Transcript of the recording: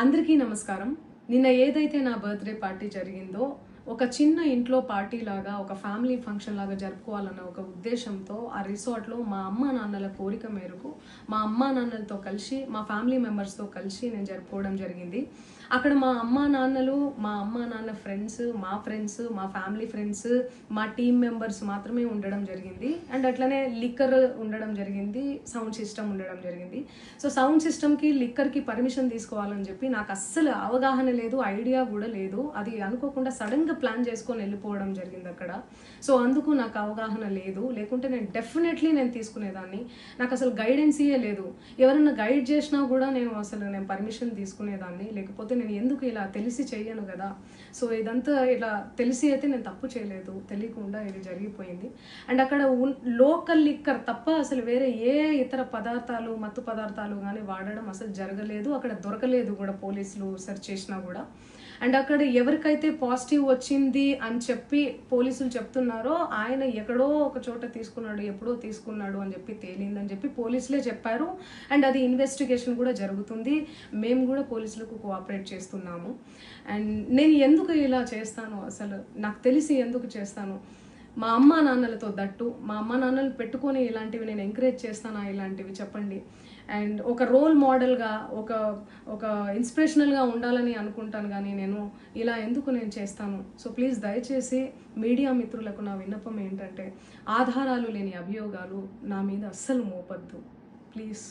అందరికీ నమస్కారం. నిన్న ఏదైతే నా బర్త్డే పార్టీ జరిగిందో ఒక చిన్న ఇంట్లో పార్టీ లాగా ఒక ఫ్యామిలీ ఫంక్షన్ లాగా జరుపుకోవాలన్న ఒక ఉద్దేశంతో ఆ రిసార్ట్లో మా అమ్మ నాన్నల కోరిక మేరకు మా అమ్మ నాన్నలతో కలిసి మా ఫ్యామిలీ మెంబర్స్తో కలిసి నేను జరుపుకోవడం జరిగింది. అక్కడ మా అమ్మ నాన్న ఫ్రెండ్స్, మా ఫ్యామిలీ ఫ్రెండ్స్, మా టీమ్ మెంబర్స్ మాత్రమే ఉండడం జరిగింది. అండ్ అట్లనే లిక్కర్ ఉండడం జరిగింది, సౌండ్ సిస్టమ్ ఉండడం జరిగింది. సో సౌండ్ సిస్టమ్కి లిక్కర్కి పర్మిషన్ తీసుకోవాలని చెప్పి నాకు అస్సలు అవగాహన లేదు, ఐడియా కూడా లేదు. అది అనుకోకుండా సడన్గా ప్లాన్ చేసుకొని వెళ్ళిపోవడం జరిగింది అక్కడ. సో అందుకు నాకు అవగాహన లేదు, లేకుంటే నేను డెఫినెట్లీ తీసుకునేదాన్ని. నాకు అసలు గైడెన్సీయే లేదు. ఎవరైనా గైడ్ చేసినా కూడా నేను పర్మిషన్ తీసుకునేదాన్ని, లేకపోతే నేను ఎందుకు ఇలా తెలిసి చెయ్యను కదా. సో ఇదంతా ఇలా తెలిసి అయితే నేను తప్పు చేయలేదు, తెలియకుండా ఇది జరిగిపోయింది. అండ్ అక్కడ లోకల్ లిక్కర్ తప్ప అసలు వేరే ఏ ఇతర పదార్థాలు, మత్తు పదార్థాలు కానీ వాడడం అసలు జరగలేదు. అక్కడ దొరకలేదు కూడా, పోలీసులు సెర్చ్ చేసినా కూడా. అండ్ అక్కడ ఎవరికైతే పాజిటివ్ వచ్చింది అని చెప్పి పోలీసులు చెప్తున్నారో ఆయన ఎక్కడో ఒక చోట తీసుకున్నాడు, ఎప్పుడో తీసుకున్నాడు అని చెప్పి తేలిందని చెప్పి పోలీసులే చెప్పారు. అండ్ అది ఇన్వెస్టిగేషన్ కూడా జరుగుతుంది. మేము కూడా పోలీసులకు కోఆపరేట్ చేస్తున్నాము. అండ్ నేను ఎందుకు ఇలా చేస్తాను, అసలు నాకు తెలిసి ఎందుకు చేస్తాను, మా అమ్మ నాన్నలతో దట్టు మా అమ్మ నాన్నలు పెట్టుకొని ఇలాంటివి నేను ఎంకరేజ్ చేస్తానా, ఇలాంటివి చెప్పండి. అండ్ ఒక రోల్ మోడల్గా, ఒక ఇన్స్పిరేషనల్గా ఉండాలని అనుకుంటాను, కానీ నేను ఇలా ఎందుకు చేస్తాను. సో ప్లీజ్ దయచేసి మీడియా మిత్రులకు నా విన్నపం ఏంటంటే, ఆధారాలు లేని అభియోగాలు నా మీద అస్సలు మోపద్దు ప్లీజ్.